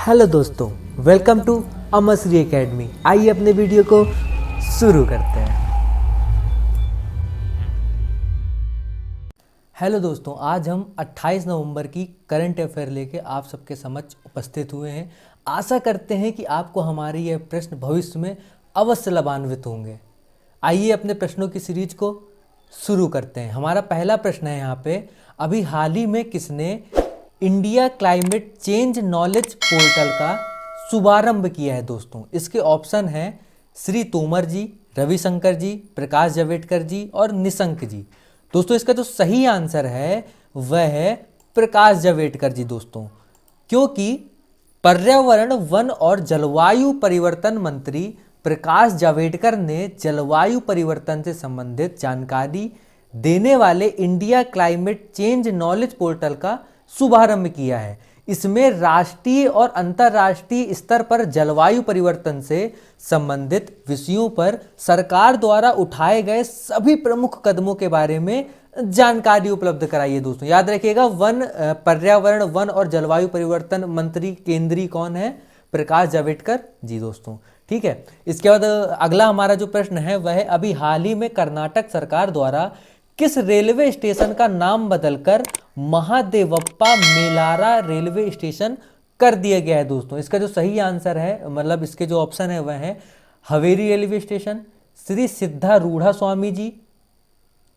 Hello दोस्तों, welcome to अमरश्री academy. आइए अपने वीडियो को शुरू करते हैं। हेलो दोस्तों, आज हम 28 नवंबर की करंट अफेयर लेके आप सबके समक्ष उपस्थित हुए हैं। आशा करते हैं कि आपको हमारे यह प्रश्न भविष्य में अवश्य लाभान्वित होंगे। आइए अपने प्रश्नों की सीरीज को शुरू करते हैं। हमारा पहला प्रश्न है यहाँ पे, अभी हाल ही में किसने India climate change knowledge portal का शुभारंभ किया है दोस्तों? इसके ऑप्शन हैं श्री तोमर जी, रविशंकर जी, प्रकाश जावड़ेकर जी और निशंक जी। दोस्तों इसका जो सही आंसर है वह है प्रकाश जावड़ेकर जी दोस्तों, क्योंकि पर्यावरण, वन और जलवायु परिवर्तन मंत्री प्रकाश जावड़ेकर ने जलवायु परिवर्तन से संबंधित जानकारी देने वाले India climate change knowledge portal का शुभारंभ किया है। इसमें राष्ट्रीय और अंतर्राष्ट्रीय स्तर पर जलवायु परिवर्तन से संबंधित विषयों पर सरकार द्वारा उठाए गए सभी प्रमुख कदमों के बारे में जानकारी उपलब्ध कराइए दोस्तों। याद रखिएगा, पर्यावरण, वन और जलवायु परिवर्तन मंत्री केंद्रीय कौन है? प्रकाश जावड़ेकर जी दोस्तों। ठीक है, इसके बाद अगला हमारा जो प्रश्न है वह है, अभी हाल ही में कर्नाटक सरकार द्वारा किस रेलवे स्टेशन का नाम बदलकर महादेवप्पा मेलारा रेलवे स्टेशन कर दिया गया है दोस्तों? इसका जो सही आंसर है, मतलब इसके जो ऑप्शन है वह है Haveri railway station, Shri सिद्धारूढ़ा Swami ji,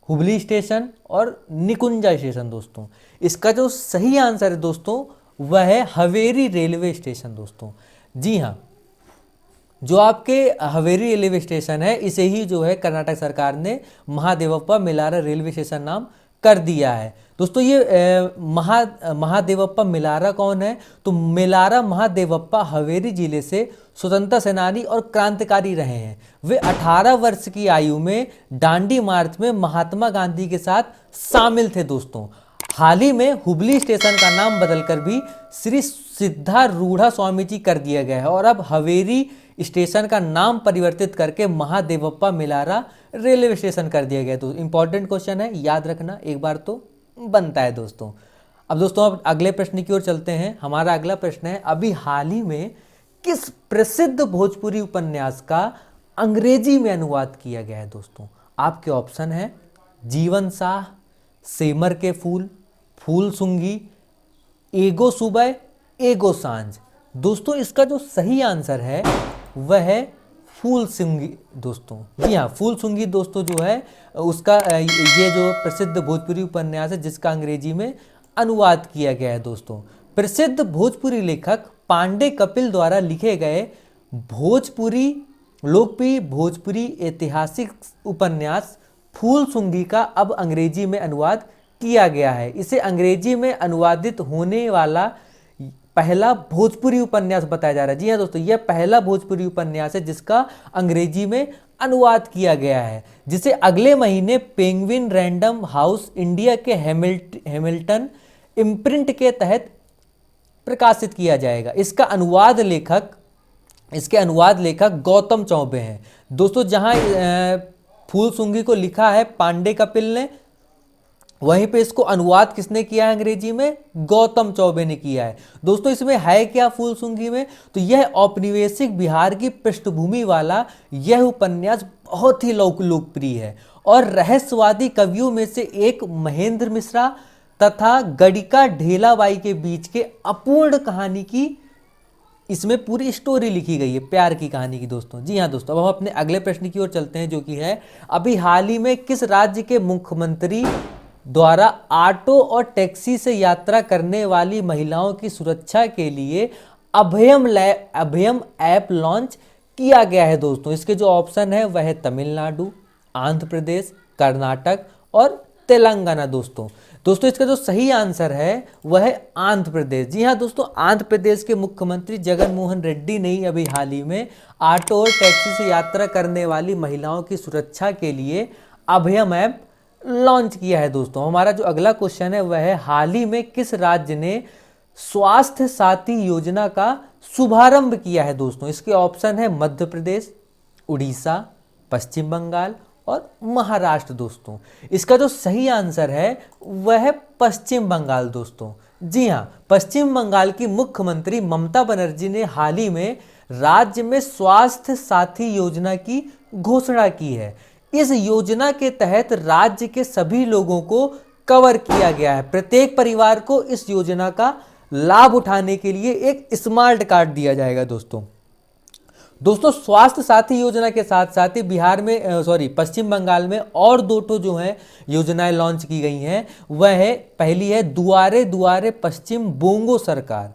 Hubli station और निकुंजा स्टेशन दोस्तों। इसका जो सही आंसर है दोस्तों वह है हवेरी रेलवे स्टेशन दोस्तों। जी हाँ, जो आपके हवेरी रेलवे स्टेशन है इसे ही जो है कर्नाटक सरकार ने महादेवप्पा मेलारा रेलवे स्टेशन नाम कर दिया है दोस्तों। ये महादेवप्पा मेलारा कौन है? तो मेलारा महादेवप्पा हवेरी जिले से स्वतंत्रता सेनानी और क्रांतिकारी रहे हैं। वे 18 वर्ष की आयु में दांडी मार्च में महात्मा गांधी के साथ शामिल थे दोस्तों। हाल ही में हुबली स्टेशन का नाम बदलकर भी श्री सिद्धारूढ़ा स्वामी जी कर दिया गया है और अब हवेरी स्टेशन का नाम परिवर्तित करके महादेवप्पा मेलारा रेलवे स्टेशन कर दिया गया। तो इंपॉर्टेंट क्वेश्चन है, याद रखना एक बार तो बनता है दोस्तों। अब दोस्तों अब अगले प्रश्न की ओर चलते हैं। हमारा अगला प्रश्न है, अभी हाल ही में किस प्रसिद्ध भोजपुरी उपन्यास का अंग्रेजी में अनुवाद किया गया है दोस्तों? आपके ऑप्शन है जीवन साह, सेमर के फूल, फूल सुंगी, एगो सुबह, एगो सांझ। दोस्तों इसका जो सही आंसर है वह है फूल सुंगी दोस्तों। जी हाँ, फूल सुंगी दोस्तों जो है उसका ये जो प्रसिद्ध भोजपुरी उपन्यास है जिसका अंग्रेजी में अनुवाद किया गया है दोस्तों। प्रसिद्ध भोजपुरी लेखक पांडे कपिल द्वारा लिखे गए लोकप्रिय भोजपुरी ऐतिहासिक उपन्यास फूल सुंगी का अब अंग्रेजी में अनुवाद किया गया है। इसे अंग्रेजी में अनुवादित होने वाला पहला भोजपुरी उपन्यास बताया जा रहा है। जी हाँ दोस्तों, यह पहला भोजपुरी उपन्यास है जिसका अंग्रेजी में अनुवाद किया गया है, जिसे अगले महीने पेंगुइन रैंडम हाउस इंडिया के हैमिल्टन इम्प्रिंट के तहत प्रकाशित किया जाएगा। इसके अनुवाद लेखक गौतम चौबे हैं दोस्तों। जहां फूल सुंगी को लिखा है पांडे कपिल ने, वहीं पे इसको अनुवाद किसने किया है अंग्रेजी में? गौतम चौबे ने किया है दोस्तों। इसमें है क्या फूल सुंगी में? तो यह औपनिवेशिक बिहार की पृष्ठभूमि वाला यह उपन्यास बहुत ही लोकप्रिय है और रहस्यवादी कवियों में से एक महेंद्र मिश्रा तथा गणिका ढेलाबाई के बीच के अपूर्ण कहानी की इसमें पूरी स्टोरी लिखी गई है, प्यार की कहानी की दोस्तों। जी हाँ दोस्तों, अब हम अपने अगले प्रश्न की ओर चलते हैं, जो कि है, अभी हाल ही में किस राज्य के मुख्यमंत्री द्वारा ऑटो और टैक्सी से यात्रा करने वाली महिलाओं की सुरक्षा के लिए अभयम ऐप लॉन्च किया गया है दोस्तों? इसके जो ऑप्शन है वह है तमिलनाडु, आंध्र प्रदेश, कर्नाटक और तेलंगाना दोस्तों। इसका जो सही आंसर है वह है आंध्र प्रदेश। जी हाँ दोस्तों, आंध्र प्रदेश के मुख्यमंत्री जगन मोहन रेड्डी ने अभी हाल ही में ऑटो और टैक्सी से यात्रा करने वाली महिलाओं की सुरक्षा के लिए अभयम ऐप लॉन्च किया है दोस्तों। हमारा जो अगला क्वेश्चन है वह है, हाल ही में किस राज्य ने स्वास्थ्य साथी योजना का शुभारंभ किया है दोस्तों? इसके ऑप्शन है मध्य प्रदेश, उड़ीसा, पश्चिम बंगाल और महाराष्ट्र दोस्तों। इसका जो सही आंसर है वह है पश्चिम बंगाल दोस्तों। जी हाँ, पश्चिम बंगाल की मुख्यमंत्री ममता बनर्जी ने हाल ही में राज्य में स्वास्थ्य साथी योजना की घोषणा की है। इस योजना के तहत राज्य के सभी लोगों को कवर किया गया है। प्रत्येक परिवार को इस योजना का लाभ उठाने के लिए एक स्मार्ट कार्ड दिया जाएगा दोस्तों। स्वास्थ्य साथी योजना के साथ साथ ही बिहार में पश्चिम बंगाल में और दो ठो जो है योजनाएं लॉन्च की गई हैं। वह है, पहली है दुआरे दुआरे पश्चिम बोंगो सरकार,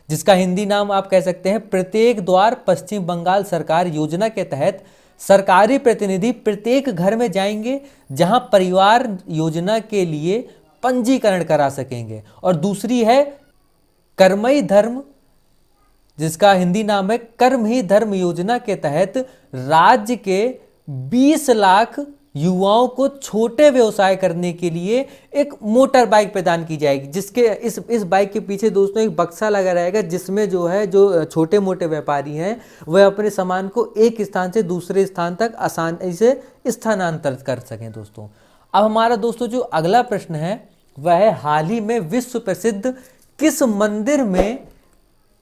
जिसका हिंदी नाम आप कह सकते हैं प्रत्येक द्वार पश्चिम बंगाल सरकार। योजना के तहत सरकारी प्रतिनिधि प्रत्येक घर में जाएंगे जहां परिवार योजना के लिए पंजीकरण करा सकेंगे। और दूसरी है कर्मई धर्म, जिसका हिंदी नाम है कर्म ही धर्म योजना के तहत राज्य के 20 लाख युवाओं को छोटे व्यवसाय करने के लिए एक मोटर बाइक प्रदान की जाएगी, जिसके इस बाइक के पीछे दोस्तों एक बक्सा लगा रहेगा, जिसमें जो छोटे मोटे व्यापारी हैं वह अपने सामान को एक स्थान से दूसरे स्थान तक आसानी से स्थानांतरित कर सकें दोस्तों। अब हमारा दोस्तों जो अगला प्रश्न है वह है, हाल ही में विश्व प्रसिद्ध किस मंदिर में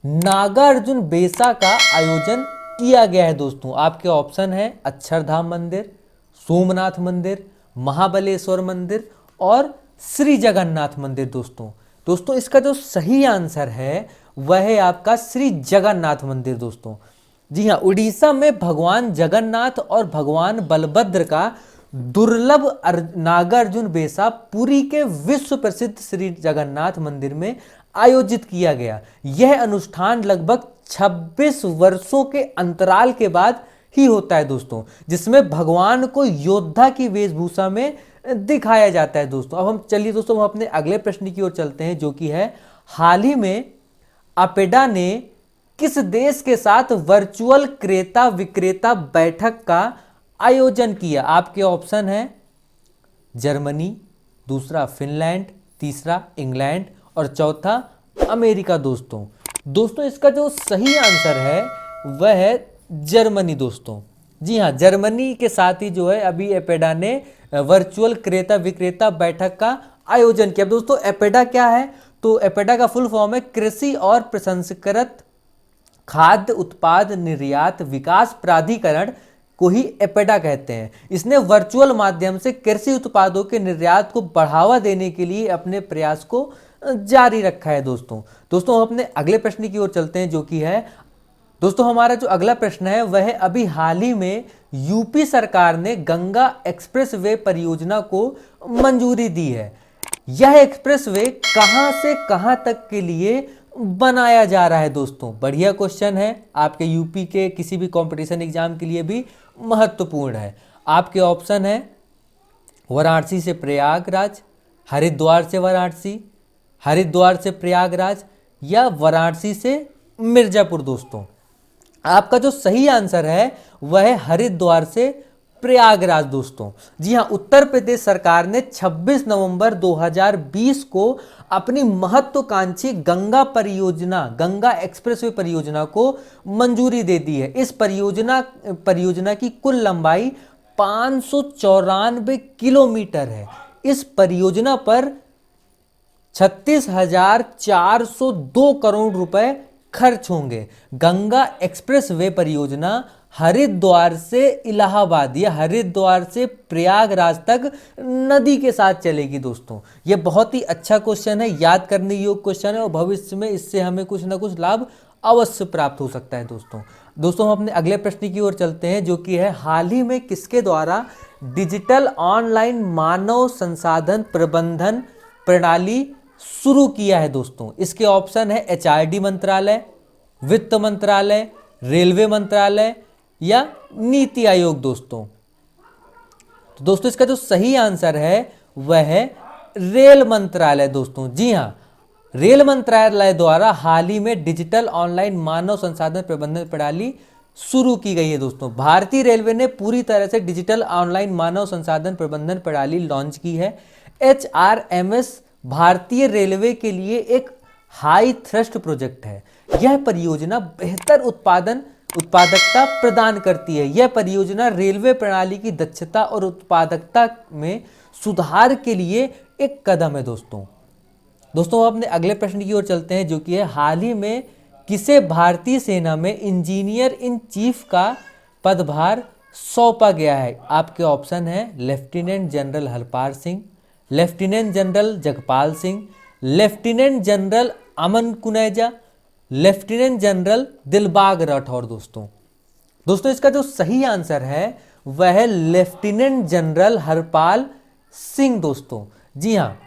नागार्जुन बेसा का आयोजन किया गया है दोस्तों? आपके ऑप्शन है अक्षरधाम मंदिर, सोमनाथ मंदिर, महाबलेश्वर मंदिर और श्री जगन्नाथ मंदिर दोस्तों। इसका जो सही आंसर है वह है आपका श्री जगन्नाथ मंदिर दोस्तों। जी हाँ, उड़ीसा में भगवान जगन्नाथ और भगवान बलभद्र का दुर्लभ नागार्जुन बेसा पुरी के विश्व प्रसिद्ध श्री जगन्नाथ मंदिर में आयोजित किया गया। यह अनुष्ठान लगभग 26 वर्षों के अंतराल के बाद ही होता है दोस्तों, जिसमें भगवान को योद्धा की वेशभूषा में दिखाया जाता है दोस्तों। अब हम चलिए दोस्तों हम अपने अगले प्रश्न की ओर चलते हैं, जो कि है, हाल ही में अपेडा ने किस देश के साथ वर्चुअल क्रेता विक्रेता बैठक का आयोजन किया? आपके ऑप्शन है जर्मनी, दूसरा फिनलैंड, तीसरा इंग्लैंड और चौथा अमेरिका दोस्तों। इसका जो सही आंसर है वह है जर्मनी दोस्तों। जी हाँ, जर्मनी के साथ ही जो है अभी एपेडा ने वर्चुअल क्रेता विक्रेता बैठक का आयोजन किया। दोस्तों एपेडा क्या है? तो एपेडा का फुल फॉर्म है कृषि और प्रसंस्कृत खाद्य उत्पाद निर्यात विकास प्राधिकरण को ही एपेडा कहते हैं। इसने वर्चुअल माध्यम से कृषि उत्पादों के निर्यात को बढ़ावा देने के लिए अपने प्रयास को जारी रखा है दोस्तों। हम अपने अगले प्रश्न की ओर चलते हैं, जो कि है दोस्तों हमारा जो अगला प्रश्न है वह है, अभी हाल ही में यूपी सरकार ने गंगा एक्सप्रेसवे परियोजना को मंजूरी दी है। यह एक्सप्रेसवे कहां से कहां तक के लिए बनाया जा रहा है दोस्तों? बढ़िया क्वेश्चन है, आपके यूपी के किसी भी कंपटीशन एग्जाम के लिए भी महत्वपूर्ण है। आपके ऑप्शन है वाराणसी से प्रयागराज, हरिद्वार से वाराणसी, हरिद्वार से प्रयागराज या वाराणसी से मिर्जापुर दोस्तों। आपका जो सही आंसर है वह है हरिद्वार से प्रयागराज दोस्तों। जी हाँ, उत्तर प्रदेश सरकार ने 26 नवंबर 2020 को अपनी महत्वाकांक्षी गंगा एक्सप्रेसवे परियोजना को मंजूरी दे दी है। इस परियोजना की कुल लंबाई 594 किलोमीटर है। इस परियोजना पर 36,402 करोड़ रुपए खर्च होंगे। गंगा एक्सप्रेसवे परियोजना हरिद्वार से इलाहाबाद या हरिद्वार से प्रयागराज तक नदी के साथ चलेगी दोस्तों। यह बहुत ही अच्छा क्वेश्चन है, याद करने योग्य क्वेश्चन है और भविष्य में इससे हमें कुछ ना कुछ लाभ अवश्य प्राप्त हो सकता है दोस्तों। हम अपने अगले प्रश्न की ओर चलते हैं, जो कि है, हाल ही में किसके द्वारा डिजिटल ऑनलाइन मानव संसाधन प्रबंधन प्रणाली शुरू किया है दोस्तों? इसके ऑप्शन है HRD मंत्रालय, वित्त मंत्रालय, रेलवे मंत्रालय या नीति आयोग दोस्तों। इसका जो सही आंसर है वह है रेल मंत्रालय दोस्तों। जी हाँ, रेल मंत्रालय द्वारा हाल ही में डिजिटल ऑनलाइन मानव संसाधन प्रबंधन प्रणाली शुरू की गई है दोस्तों। भारतीय रेलवे ने पूरी तरह से डिजिटल ऑनलाइन मानव संसाधन प्रबंधन प्रणाली लॉन्च की है। HRMS भारतीय रेलवे के लिए एक हाई थ्रस्ट प्रोजेक्ट है। यह परियोजना बेहतर उत्पादन उत्पादकता प्रदान करती है। यह परियोजना रेलवे प्रणाली की दक्षता और उत्पादकता में सुधार के लिए एक कदम है दोस्तों। दोस्तों अपने अगले प्रश्न की ओर चलते हैं, जो कि है हाल ही में किसे भारतीय सेना में इंजीनियर इन चीफ का पदभार सौंपा गया है। आपके ऑप्शन है lieutenant general Harpal Singh, lieutenant general Jagpal Singh, lieutenant general Aman Kuneja, lieutenant general Dilbagh Rathore. दोस्तों इसका जो सही आंसर है वह है लेफ्टिनेंट जनरल हरपाल सिंह। दोस्तों जी हाँ,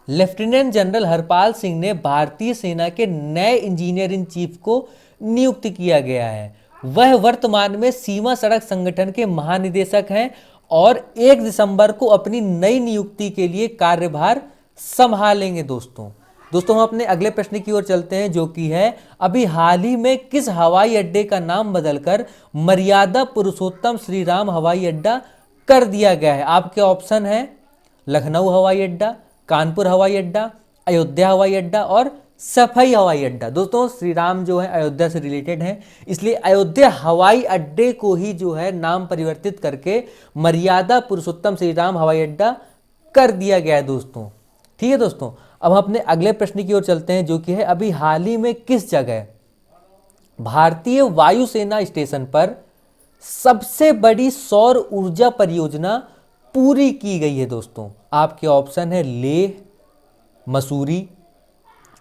लेफ्टिनेंट जनरल हरपाल सिंह ने भारतीय सेना के नए इंजीनियर इन चीफ को नियुक्त किया गया है। वह वर्तमान में सीमा सड़क संगठन के महानिदेशक हैं और 1 दिसंबर को अपनी नई नियुक्ति के लिए कार्यभार संभालेंगे। दोस्तों हम अपने अगले प्रश्न की ओर चलते हैं, जो कि है अभी हाल ही में किस हवाई अड्डे का नाम बदलकर मर्यादा पुरुषोत्तम श्री राम हवाई अड्डा कर दिया गया है। आपके ऑप्शन है लखनऊ हवाई अड्डा, कानपुर हवाई अड्डा, अयोध्या हवाई अड्डा और सफाई हवाई अड्डा। दोस्तों श्री राम जो है अयोध्या से रिलेटेड है, इसलिए अयोध्या हवाई अड्डे को ही जो है नाम परिवर्तित करके मर्यादा पुरुषोत्तम श्री राम हवाई अड्डा कर दिया गया है दोस्तों। ठीक है दोस्तों, अब हम अपने अगले प्रश्न की ओर चलते हैं, जो कि है अभी हाल ही में किस जगह भारतीय वायुसेना स्टेशन पर सबसे बड़ी सौर ऊर्जा परियोजना पूरी की गई है। दोस्तों आपके ऑप्शन है लेह, मसूरी,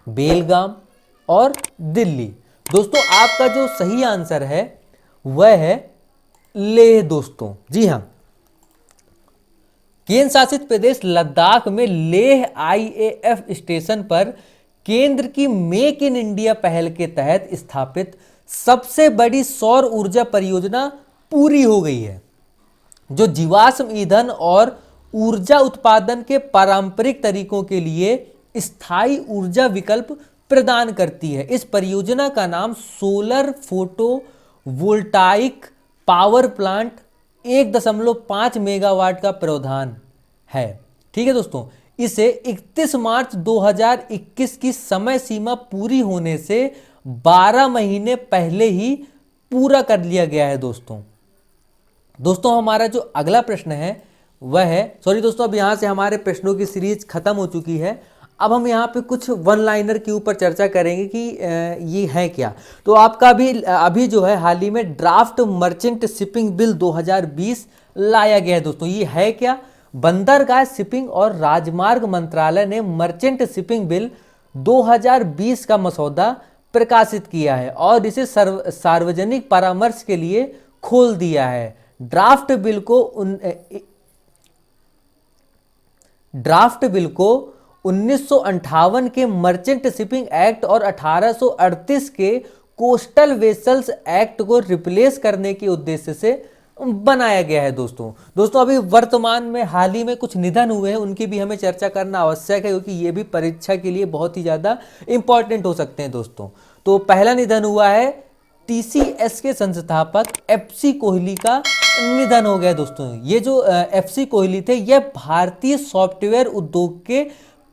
बेलगाम और दिल्ली। दोस्तों आपका जो सही आंसर है वह है लेह। दोस्तों जी हां, केंद्र शासित प्रदेश लद्दाख में लेह आईएएफ स्टेशन पर केंद्र की मेक इन इंडिया पहल के तहत स्थापित सबसे बड़ी सौर ऊर्जा परियोजना पूरी हो गई है, जो जीवाश्म ईंधन और ऊर्जा उत्पादन के पारंपरिक तरीकों के लिए स्थायी ऊर्जा विकल्प प्रदान करती है। इस परियोजना का नाम solar photo voltaic power plant 1.5 megawatt का प्रावधान है। ठीक है दोस्तों, इसे 31 मार्च 2021 की समय सीमा पूरी होने से 12 महीने पहले ही पूरा कर लिया गया है। दोस्तों हमारा जो अगला प्रश्न है वह है, दोस्तों अब यहाँ से हमारे प्रश्नों की सीरीज खत्म हो चुकी है। अब हम यहाँ पे कुछ वन लाइनर के ऊपर चर्चा करेंगे कि ये है क्या। तो आपका भी अभी जो है हाल ही में ड्राफ्ट मर्चेंट शिपिंग बिल 2020 लाया गया है। दोस्तों ये है क्या? बंदरगाह शिपिंग और राजमार्ग मंत्रालय ने मर्चेंट शिपिंग बिल 2020 का मसौदा प्रकाशित किया है और इसे सार्वजनिक परामर्श के लिए खोल दिया है। ड्राफ्ट बिल को 1958 के मर्चेंट शिपिंग एक्ट और 1838 के कोस्टल वेसल्स एक्ट को रिप्लेस करने के उद्देश्य से बनाया गया है। दोस्तों अभी वर्तमान में हाल ही में कुछ निधन हुए हैं, उनकी भी हमें चर्चा करना आवश्यक है, क्योंकि ये भी परीक्षा के लिए बहुत ही ज़्यादा इंपॉर्टेंट हो सकते हैं। तो पहला निधन हुआ है टीसीएस के संस्थापक एफसी कोहली का निधन हो गया। दोस्तों ये जो एफसी कोहली थे, यह भारतीय सॉफ्टवेयर उद्योग के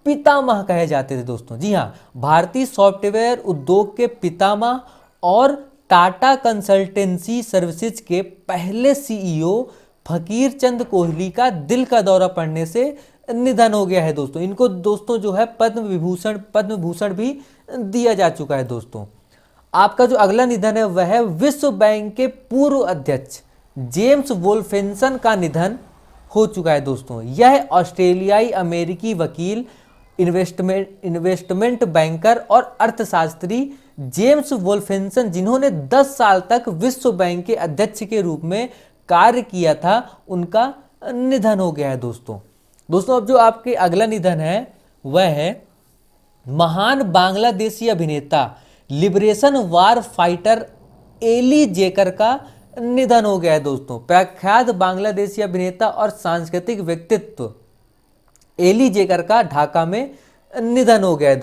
पितामह कहे जाते थे। दोस्तों जी हाँ, भारतीय सॉफ्टवेयर उद्योग के पितामह और टाटा कंसल्टेंसी सर्विसेज के पहले सीईओ फकीर चंद कोहली का दिल का दौरा पड़ने से निधन हो गया है। इनको जो है पद्म भूषण भी दिया जा चुका है। आपका जो अगला निधन है वह है विश्व बैंक के पूर्व अध्यक्ष जेम्स वोल्फेंसन का निधन हो चुका है। यह ऑस्ट्रेलियाई अमेरिकी वकील, इन्वेस्टमेंट बैंकर और अर्थशास्त्री जेम्स वोल्फेंसन, जिन्होंने 10 साल तक विश्व बैंक के अध्यक्ष के रूप में कार्य किया था, उनका निधन हो गया है। दोस्तों अब जो आपके अगला निधन है वह है महान बांग्लादेशी अभिनेता, लिबरेशन वार फाइटर एली जेकर का निधन हो गया है। प्रख्यात बांग्लादेशी अभिनेता और सांस्कृतिक व्यक्तित्व एली जेकर का ढाका में निधन हो गया है।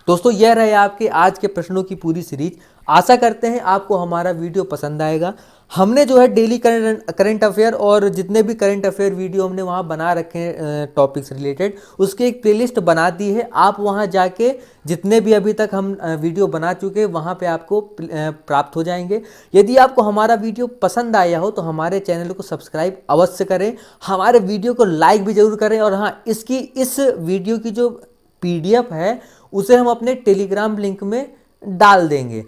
दोस्तों यह रहे आपके आज के प्रश्नों की पूरी सीरीज। आशा करते हैं आपको हमारा वीडियो पसंद आएगा। हमने जो है डेली करंट अफेयर और जितने भी करंट अफेयर वीडियो हमने वहाँ बना रखे हैं टॉपिक्स रिलेटेड, उसकी एक प्लेलिस्ट बना दी है। आप वहाँ जाके जितने भी अभी तक हम वीडियो बना चुके हैं वहाँ पे आपको प्राप्त हो जाएंगे। यदि आपको हमारा वीडियो पसंद आया हो तो हमारे चैनल को सब्सक्राइब अवश्य करें, हमारे वीडियो को लाइक भी ज़रूर करें। और हाँ, इस वीडियो की जो PDF है उसे हम अपने टेलीग्राम लिंक में डाल देंगे।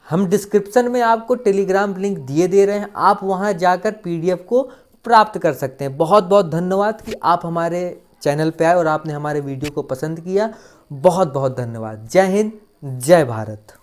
हम डिस्क्रिप्शन में आपको टेलीग्राम लिंक दिए दे रहे हैं, आप वहां जाकर PDF को प्राप्त कर सकते हैं। बहुत बहुत धन्यवाद कि आप हमारे चैनल पे आए और आपने हमारे वीडियो को पसंद किया। बहुत बहुत धन्यवाद। जय हिंद, जय भारत।